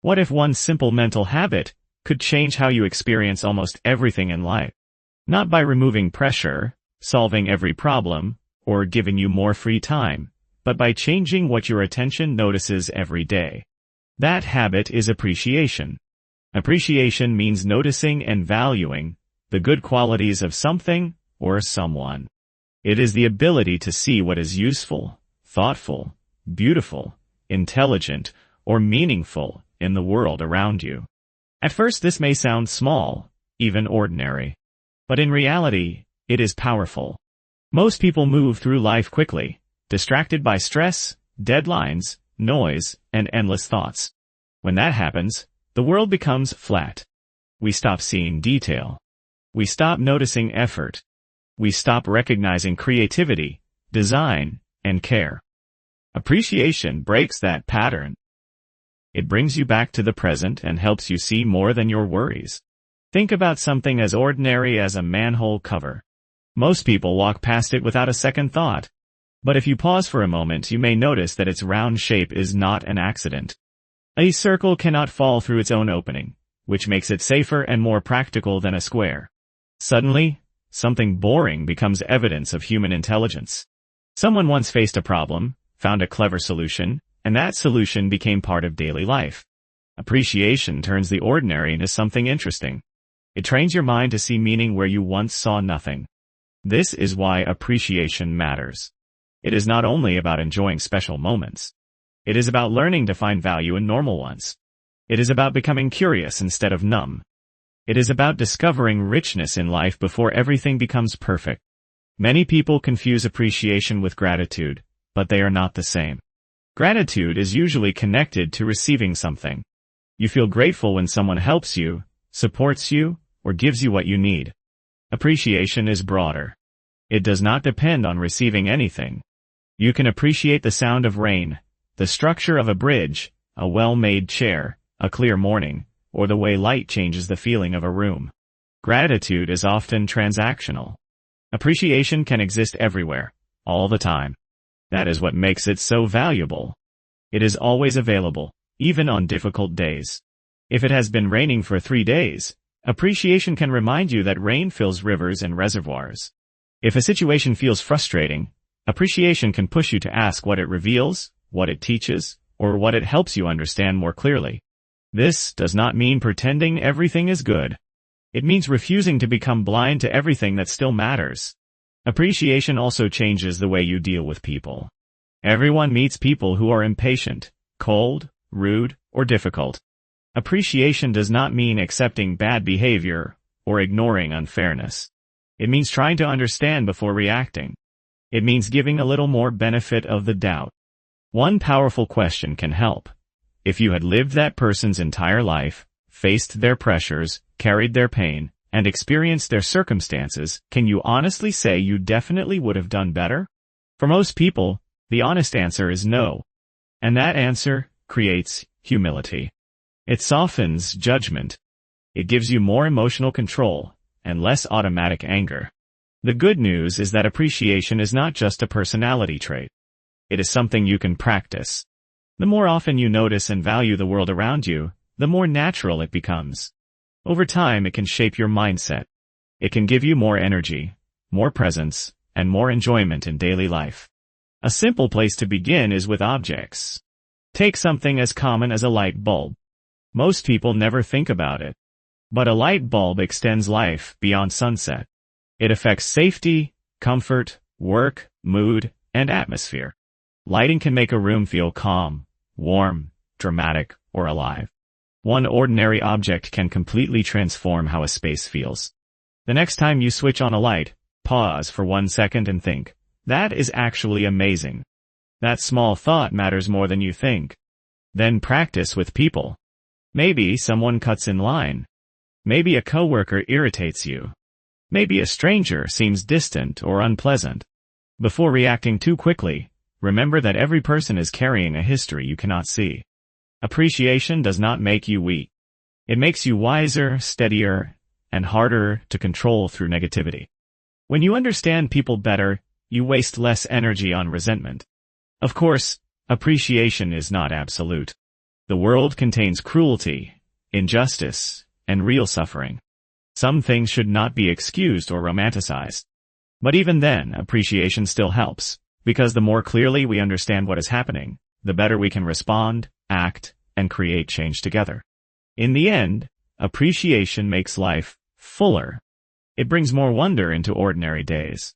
What if one simple mental habit could change how you experience almost everything in life? Not by removing pressure, solving every problem, or giving you more free time, but by changing what your attention notices every day. That habit is appreciation. Appreciation means noticing and valuing the good qualities of something or someone. It is the ability to see what is useful, thoughtful, beautiful, intelligent, or meaningful in the world around you. At first this may sound small, even ordinary. But in reality, it is powerful. Most people move through life quickly, distracted by stress, deadlines, noise, and endless thoughts. When that happens, the world becomes flat. We stop seeing detail. We stop noticing effort. We stop recognizing creativity, design, and care. Appreciation breaks that pattern. It brings you back to the present and helps you see more than your worries. Think about something as ordinary as a manhole cover. Most people walk past it without a second thought. But if you pause for a moment, you may notice that its round shape is not an accident. A circle cannot fall through its own opening, which makes it safer and more practical than a square. Suddenly, something boring becomes evidence of human intelligence. Someone once faced a problem, found a clever solution, and that solution became part of daily life. Appreciation turns the ordinary into something interesting. It trains your mind to see meaning where you once saw nothing. This is why appreciation matters. It is not only about enjoying special moments. It is about learning to find value in normal ones. It is about becoming curious instead of numb. It is about discovering richness in life before everything becomes perfect. Many people confuse appreciation with gratitude, but they are not the same. Gratitude is usually connected to receiving something. You feel grateful when someone helps you, supports you, or gives you what you need. Appreciation is broader. It does not depend on receiving anything. You can appreciate the sound of rain, the structure of a bridge, a well-made chair, a clear morning, or the way light changes the feeling of a room. Gratitude is often transactional. Appreciation can exist everywhere, all the time. That is what makes it so valuable. It is always available, even on difficult days. If it has been raining for 3 days, appreciation can remind you that rain fills rivers and reservoirs. If a situation feels frustrating, appreciation can push you to ask what it reveals, what it teaches, or what it helps you understand more clearly. This does not mean pretending everything is good. It means refusing to become blind to everything that still matters. Appreciation also changes the way you deal with people. Everyone meets people who are impatient, cold, rude, or difficult. Appreciation does not mean accepting bad behavior or ignoring unfairness. It means trying to understand before reacting. It means giving a little more benefit of the doubt. One powerful question can help. If you had lived that person's entire life, faced their pressures, carried their pain, and experienced their circumstances, can you honestly say you definitely would have done better? For most people, the honest answer is no. And that answer creates humility. It softens judgment. It gives you more emotional control and less automatic anger. The good news is that appreciation is not just a personality trait. It is something you can practice. The more often you notice and value the world around you, the more natural it becomes. Over time, it can shape your mindset. It can give you more energy, more presence, and more enjoyment in daily life. A simple place to begin is with objects. Take something as common as a light bulb. Most people never think about it. But a light bulb extends life beyond sunset. It affects safety, comfort, work, mood, and atmosphere. Lighting can make a room feel calm, warm, dramatic, or alive. One ordinary object can completely transform how a space feels. The next time you switch on a light, pause for 1 second and think, that is actually amazing. That small thought matters more than you think. Then practice with people. Maybe someone cuts in line. Maybe a coworker irritates you. Maybe a stranger seems distant or unpleasant. Before reacting too quickly, remember that every person is carrying a history you cannot see. Appreciation does not make you weak. It makes you wiser, steadier, and harder to control through negativity. When you understand people better, you waste less energy on resentment. Of course, appreciation is not absolute. The world contains cruelty, injustice, and real suffering. Some things should not be excused or romanticized. But even then, appreciation still helps, because the more clearly we understand what is happening, the better we can respond, act, and create change together. In the end, appreciation makes life fuller. It brings more wonder into ordinary days.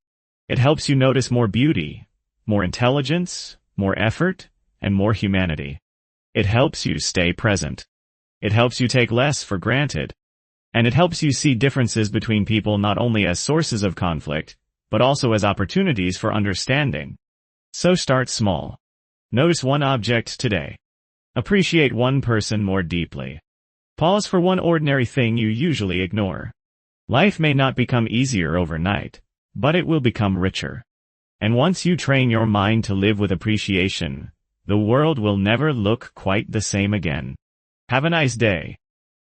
It helps you notice more beauty, more intelligence, more effort, and more humanity. It helps you stay present. It helps you take less for granted. And it helps you see differences between people not only as sources of conflict, but also as opportunities for understanding. So start small. Notice one object today. Appreciate one person more deeply. Pause for one ordinary thing you usually ignore. Life may not become easier overnight, but it will become richer. And once you train your mind to live with appreciation, the world will never look quite the same again. Have a nice day.